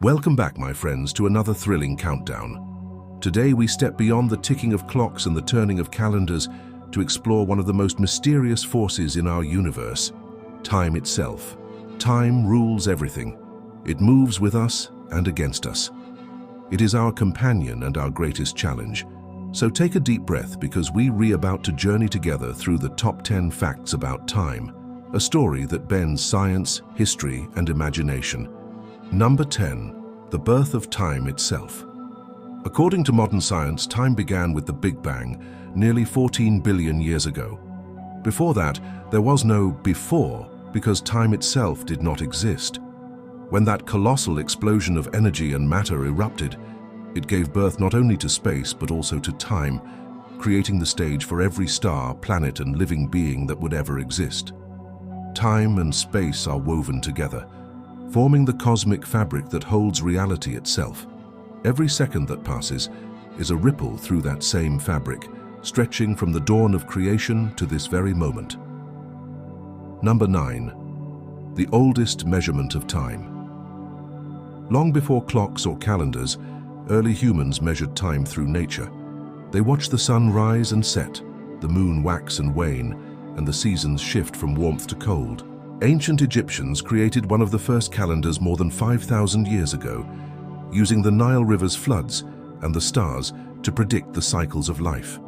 Welcome back, my friends, to another thrilling countdown. Today we step beyond the ticking of clocks and the turning of calendars to explore one of the most mysterious forces in our universe, time itself. Time rules everything. It moves with us and against us. It is our companion and our greatest challenge. So take a deep breath, because we're about to journey together through the top 10 facts about time, a story that bends science, history, and imagination. Number 10. The birth of time itself. According to modern science, time began with the Big Bang, nearly 14 billion years ago. Before that, there was no before, because time itself did not exist. When that colossal explosion of energy and matter erupted, it gave birth not only to space but also to time, creating the stage for every star, planet, and living being that would ever exist. Time and space are woven together, forming the cosmic fabric that holds reality itself. Every second that passes is a ripple through that same fabric, stretching from the dawn of creation to this very moment. Number 9. The oldest measurement of time. Long before clocks or calendars, early humans measured time through nature. They watched the sun rise and set, the moon wax and wane, and the seasons shift from warmth to cold. Ancient Egyptians created one of the first calendars more than 5,000 years ago, using the Nile River's floods and the stars to predict the cycles of life.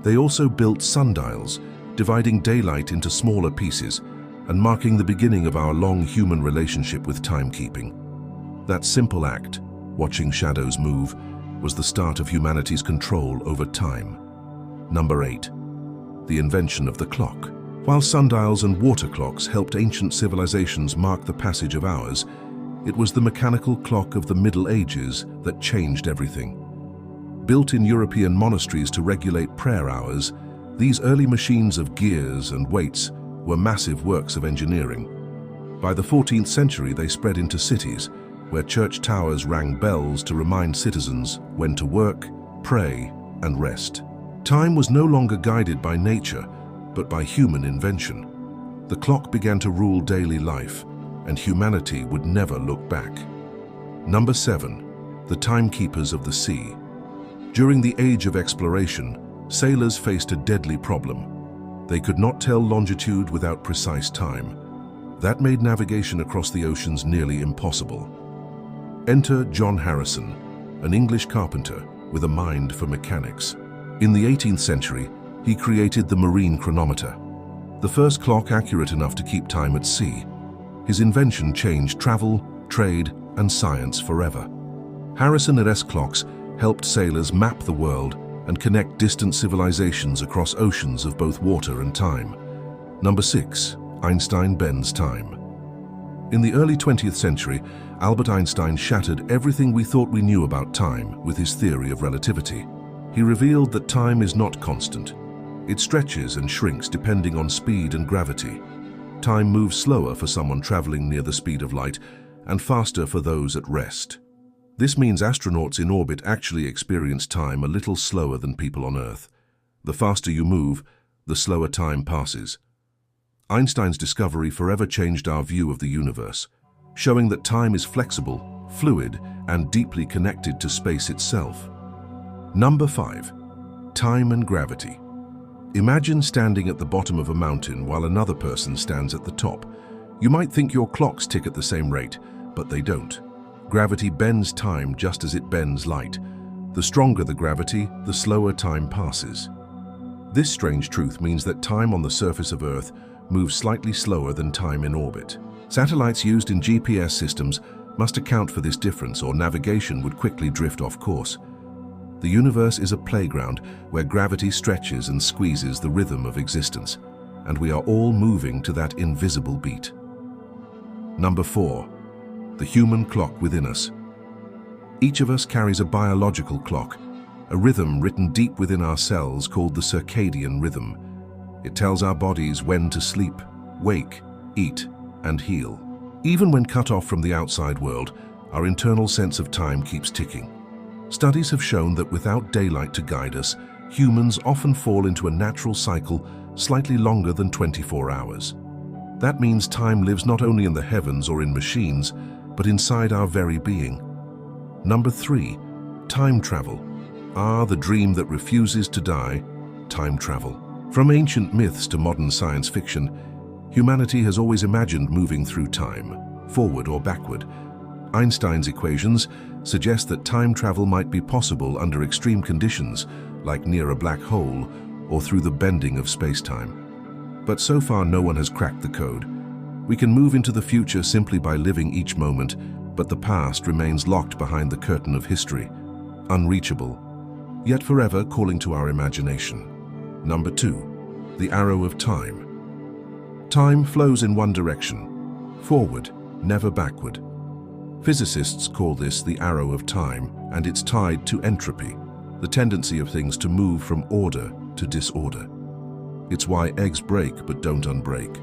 They also built sundials, dividing daylight into smaller pieces and marking the beginning of our long human relationship with timekeeping. That simple act, watching shadows move, was the start of humanity's control over time. Number 8. The invention of the clock. While sundials and water clocks helped ancient civilizations mark the passage of hours, it was the mechanical clock of the Middle Ages that changed everything. Built in European monasteries to regulate prayer hours, these early machines of gears and weights were massive works of engineering. By the 14th century, they spread into cities, where church towers rang bells to remind citizens when to work, pray, and rest. Time was no longer guided by nature, but by human invention. The clock began to rule daily life, and humanity would never look back. Number 7. The timekeepers of the sea. During the age of exploration, sailors faced a deadly problem. They could not tell longitude without precise time. That made navigation across the oceans nearly impossible. Enter John Harrison, an English carpenter with a mind for mechanics. In the 18th century, he created the marine chronometer, the first clock accurate enough to keep time at sea. His invention changed travel, trade, and science forever. Harrison's clocks helped sailors map the world and connect distant civilizations across oceans of both water and time. Number 6. Einstein bends time. In the early 20th century, Albert Einstein shattered everything we thought we knew about time with his theory of relativity. He revealed that time is not constant. It stretches and shrinks depending on speed and gravity. Time moves slower for someone traveling near the speed of light and faster for those at rest. This means astronauts in orbit actually experience time a little slower than people on Earth. The faster you move, the slower time passes. Einstein's discovery forever changed our view of the universe, showing that time is flexible, fluid, and deeply connected to space itself. Number 5. Time and gravity. Imagine standing at the bottom of a mountain while another person stands at the top. You might think your clocks tick at the same rate, but they don't. Gravity bends time just as it bends light. The stronger the gravity, the slower time passes. This strange truth means that time on the surface of Earth moves slightly slower than time in orbit. Satellites used in GPS systems must account for this difference, or navigation would quickly drift off course. The universe is a playground where gravity stretches and squeezes the rhythm of existence, and we are all moving to that invisible beat. Number 4. The human clock within us. Each of us carries a biological clock, a rhythm written deep within our cells called the circadian rhythm. It tells our bodies when to sleep, wake, eat, and heal. Even when cut off from the outside world, our internal sense of time keeps ticking. Studies have shown that without daylight to guide us, humans often fall into a natural cycle slightly longer than 24 hours. That means time lives not only in the heavens or in machines, but inside our very being. Number 3. Time travel. The dream that refuses to die. Time travel. From ancient myths to modern science fiction, humanity has always imagined moving through time, forward or backward. Einstein's equations suggest that time travel might be possible under extreme conditions, like near a black hole or through the bending of spacetime. But so far no one has cracked the code. We can move into the future simply by living each moment, but the past remains locked behind the curtain of history, unreachable, yet forever calling to our imagination. Number 2. The arrow of time. Time flows in one direction, forward, never backward. Physicists call this the arrow of time, and it's tied to entropy, the tendency of things to move from order to disorder. It's why eggs break but don't unbreak,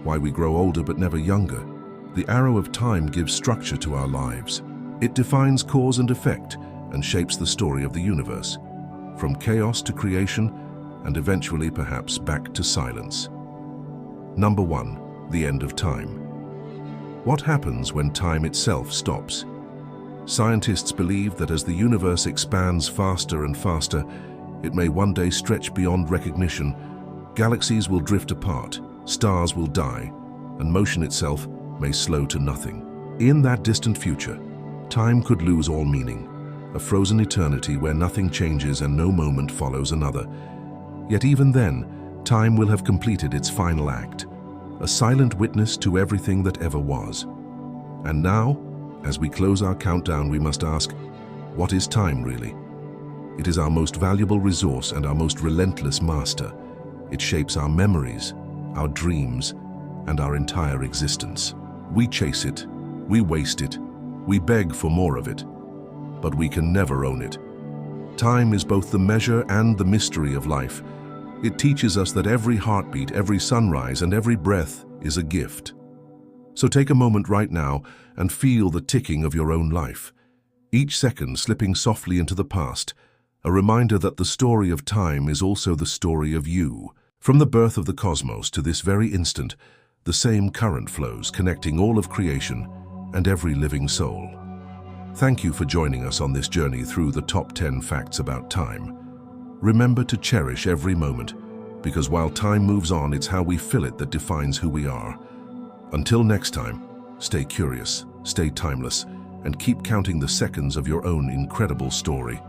why we grow older but never younger. The arrow of time gives structure to our lives. It defines cause and effect and shapes the story of the universe, from chaos to creation, and eventually perhaps back to silence. Number 1. The end of time. What happens when time itself stops? Scientists believe that as the universe expands faster and faster, it may one day stretch beyond recognition. Galaxies will drift apart, stars will die, and motion itself may slow to nothing. In that distant future, time could lose all meaning, a frozen eternity where nothing changes and no moment follows another. Yet even then, time will have completed its final act, a silent witness to everything that ever was. And now, as we close our countdown, we must ask, what is time really? It is our most valuable resource and our most relentless master. It shapes our memories, our dreams, and our entire existence. We chase it, we waste it, we beg for more of it, but we can never own it. Time is both the measure and the mystery of life. It teaches us that every heartbeat, every sunrise, and every breath is a gift. So take a moment right now and feel the ticking of your own life, each second slipping softly into the past, a reminder that the story of time is also the story of you. From the birth of the cosmos to this very instant, the same current flows, connecting all of creation and every living soul. Thank you for joining us on this journey through the top 10 facts about time. Remember to cherish every moment, because while time moves on, it's how we fill it that defines who we are. Until next time, stay curious, stay timeless, and keep counting the seconds of your own incredible story.